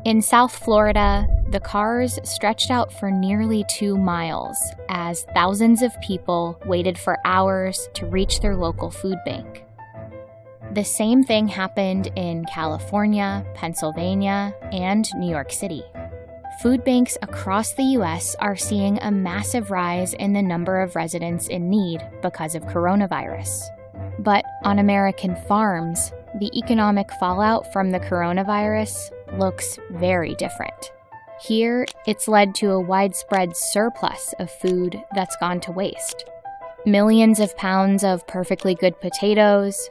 In South Florida, the cars stretched out for nearly 2 miles as thousands of people waited for hours to reach their local food bank. The same thing happened in California, Pennsylvania, and New York City. Food banks across the U.S. are seeing a massive rise in the number of residents in need because of coronavirus. But on American farms, the economic fallout from the coronavirus looks very different. Here, it's led to a widespread surplus of food that's gone to waste. Millions of pounds of perfectly good potatoes,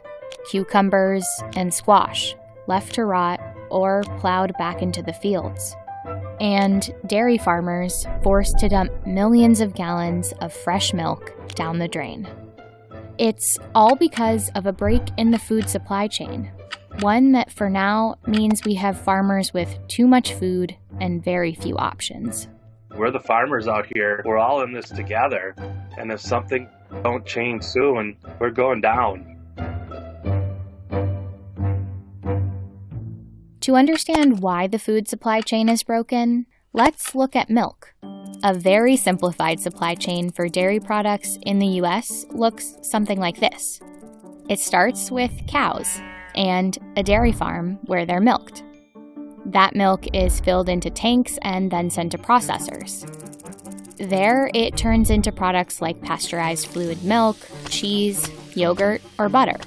cucumbers, and squash left to rot or plowed back into the fields. And dairy farmers forced to dump millions of gallons of fresh milk down the drain. It's all because of a break in the food supply chain, one that for now means we have farmers with too much food and very few options. We're the farmers out here. We're all in this together, and if something don't change soon, we're going down. To understand why the food supply chain is broken, let's look at milk. A very simplified supply chain for dairy products in the U.S. looks something like this. It starts with cows and a dairy farm where they're milked. That milk is filled into tanks and then sent to processors. There, it turns into products like pasteurized fluid milk, cheese, yogurt, or butter.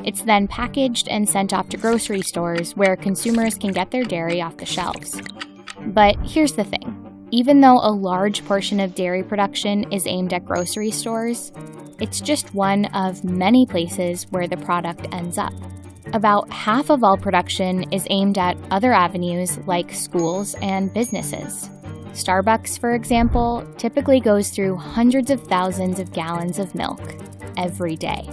It's then packaged and sent off to grocery stores where consumers can get their dairy off the shelves. But here's the thing. Even though a large portion of dairy production is aimed at grocery stores, it's just one of many places where the product ends up. About half of all production is aimed at other avenues like schools and businesses. Starbucks, for example, typically goes through hundreds of thousands of gallons of milk every day.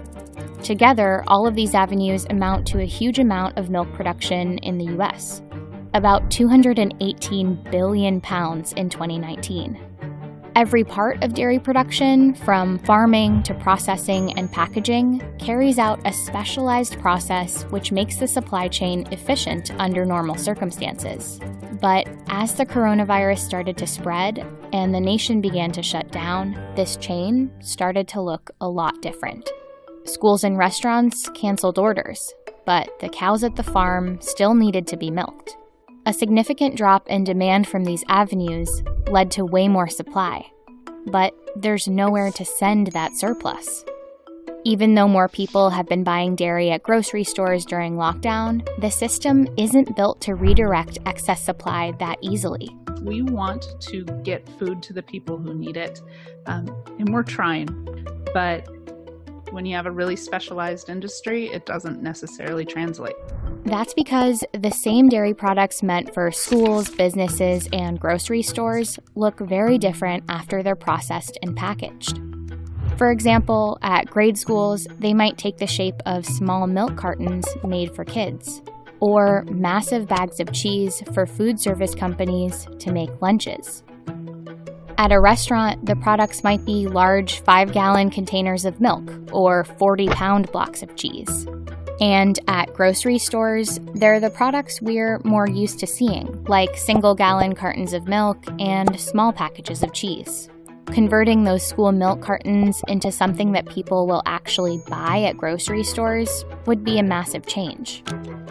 Together, all of these avenues amount to a huge amount of milk production in the U.S., about 218 billion pounds in 2019. Every part of dairy production, from farming to processing and packaging, carries out a specialized process which makes the supply chain efficient under normal circumstances. But as the coronavirus started to spread and the nation began to shut down, this chain started to look a lot different. Schools and restaurants canceled orders, but the cows at the farm still needed to be milked. A significant drop in demand from these avenues led to way more supply, but there's nowhere to send that surplus. Even though more people have been buying dairy at grocery stores during lockdown, the system isn't built to redirect excess supply that easily. We want to get food to the people who need it, and we're trying, but when you have a really specialized industry, it doesn't necessarily translate. That's because the same dairy products meant for schools, businesses, and grocery stores look very different after they're processed and packaged. For example, at grade schools, they might take the shape of small milk cartons made for kids, or massive bags of cheese for food service companies to make lunches. At a restaurant, the products might be large 5-gallon containers of milk or 40-pound blocks of cheese. And at grocery stores, they're the products we're more used to seeing, like single-gallon cartons of milk and small packages of cheese. Converting those school milk cartons into something that people will actually buy at grocery stores would be a massive change.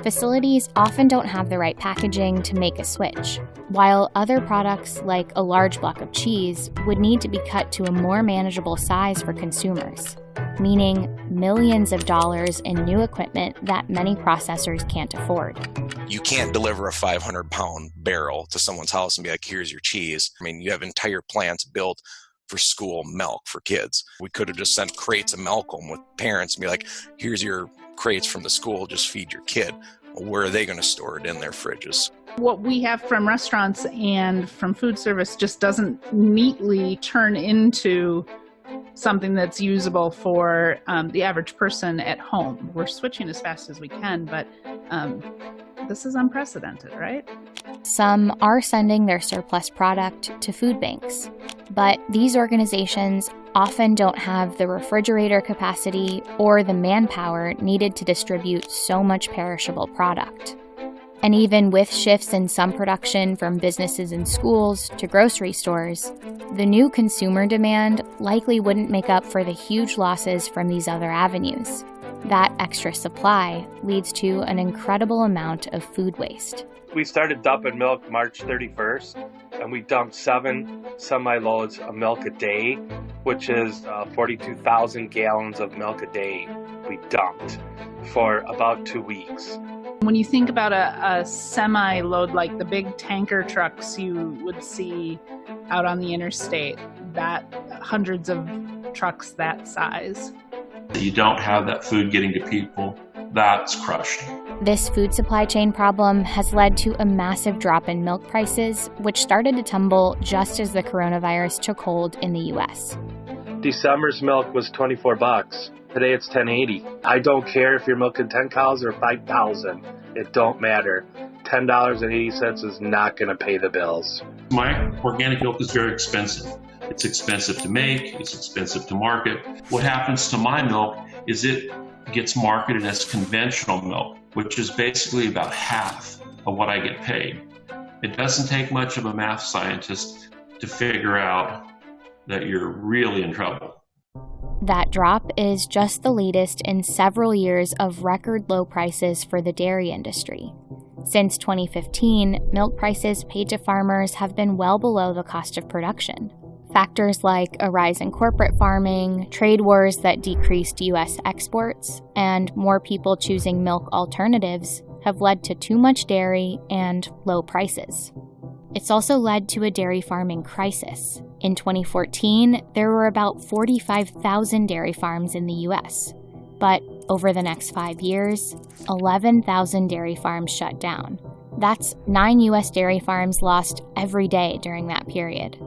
Facilities often don't have the right packaging to make a switch, while other products like a large block of cheese would need to be cut to a more manageable size for consumers, meaning millions of dollars in new equipment that many processors can't afford. You can't deliver a 500-pound barrel to someone's house and be like, here's your cheese. I mean, you have entire plants built for school milk for kids. We could have just sent crates of milk home with parents and be like, here's your crates from the school, just feed your kid. Well, where are they going to store it in their fridges? What we have from restaurants and from food service just doesn't neatly turn into something that's usable for the average person at home. We're switching as fast as we can, but this is unprecedented, right? Some are sending their surplus product to food banks, but these organizations often don't have the refrigerator capacity or the manpower needed to distribute so much perishable product. And even with shifts in some production from businesses and schools to grocery stores, the new consumer demand likely wouldn't make up for the huge losses from these other avenues. That extra supply leads to an incredible amount of food waste. We started dumping milk March 31st, and we dumped 7 semi-loads of milk a day, which is 42,000 gallons of milk a day we dumped for about 2 weeks. When you think about a semi-load, like the big tanker trucks you would see out on the interstate, that hundreds of trucks that size. You don't have that food getting to people, that's crushing. This food supply chain problem has led to a massive drop in milk prices, which started to tumble just as the coronavirus took hold in the U.S. December's milk was $24. Today it's $10.80. I don't care if you're milking 10 cows or 5,000. It don't matter. $10.80 is not going to pay the bills. My organic milk is very expensive. It's expensive to make, it's expensive to market. What happens to my milk is it gets marketed as conventional milk, which is basically about half of what I get paid. It doesn't take much of a math scientist to figure out that you're really in trouble. That drop is just the latest in several years of record low prices for the dairy industry. Since 2015, milk prices paid to farmers have been well below the cost of production. Factors like a rise in corporate farming, trade wars that decreased U.S. exports, and more people choosing milk alternatives have led to too much dairy and low prices. It's also led to a dairy farming crisis. In 2014, there were about 45,000 dairy farms in the U.S., but over the next 5 years, 11,000 dairy farms shut down. That's 9 U.S. dairy farms lost every day during that period.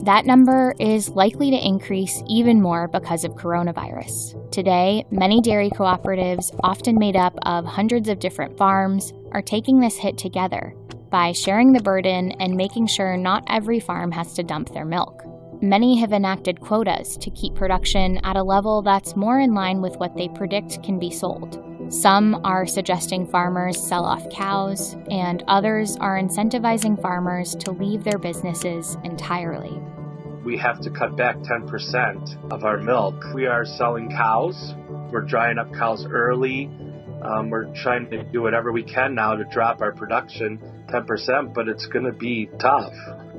That number is likely to increase even more because of coronavirus. Today, many dairy cooperatives, often made up of hundreds of different farms, are taking this hit together by sharing the burden and making sure not every farm has to dump their milk. Many have enacted quotas to keep production at a level that's more in line with what they predict can be sold. Some are suggesting farmers sell off cows, and others are incentivizing farmers to leave their businesses entirely. We have to cut back 10% of our milk. We are selling cows. We're drying up cows early. We're trying to do whatever we can now to drop our production 10%, but it's going to be tough.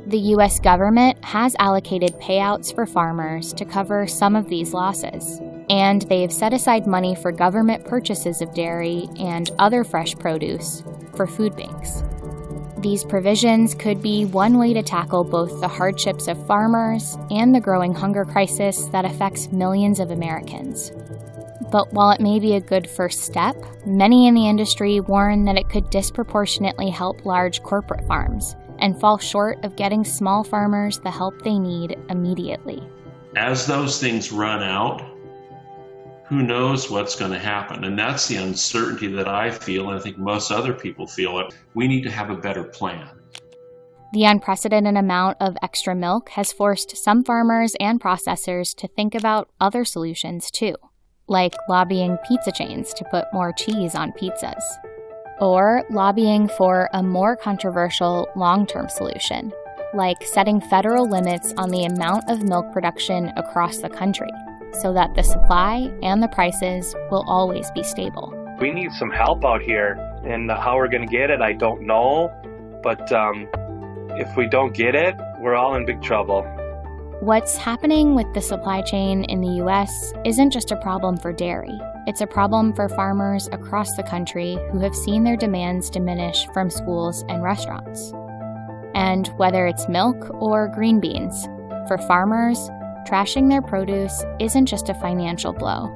The U.S. government has allocated payouts for farmers to cover some of these losses, and they've set aside money for government purchases of dairy and other fresh produce for food banks. These provisions could be one way to tackle both the hardships of farmers and the growing hunger crisis that affects millions of Americans. But while it may be a good first step, many in the industry warn that it could disproportionately help large corporate farms and fall short of getting small farmers the help they need immediately. As those things run out, who knows what's going to happen? And that's the uncertainty that I feel, and I think most other people feel it. We need to have a better plan. The unprecedented amount of extra milk has forced some farmers and processors to think about other solutions too, like lobbying pizza chains to put more cheese on pizzas, or lobbying for a more controversial long-term solution, like setting federal limits on the amount of milk production across the country, so that the supply and the prices will always be stable. We need some help out here, and how we're going to get it, I don't know, but if we don't get it, we're all in big trouble. What's happening with the supply chain in the U.S. isn't just a problem for dairy. It's a problem for farmers across the country who have seen their demands diminish from schools and restaurants. And whether it's milk or green beans, for farmers, trashing their produce isn't just a financial blow.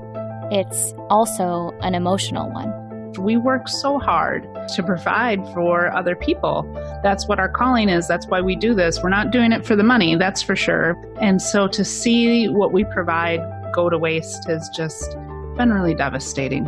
It's also an emotional one. We work so hard to provide for other people. That's what our calling is. That's why we do this. We're not doing it for the money, that's for sure. And so to see what we provide go to waste has just been really devastating.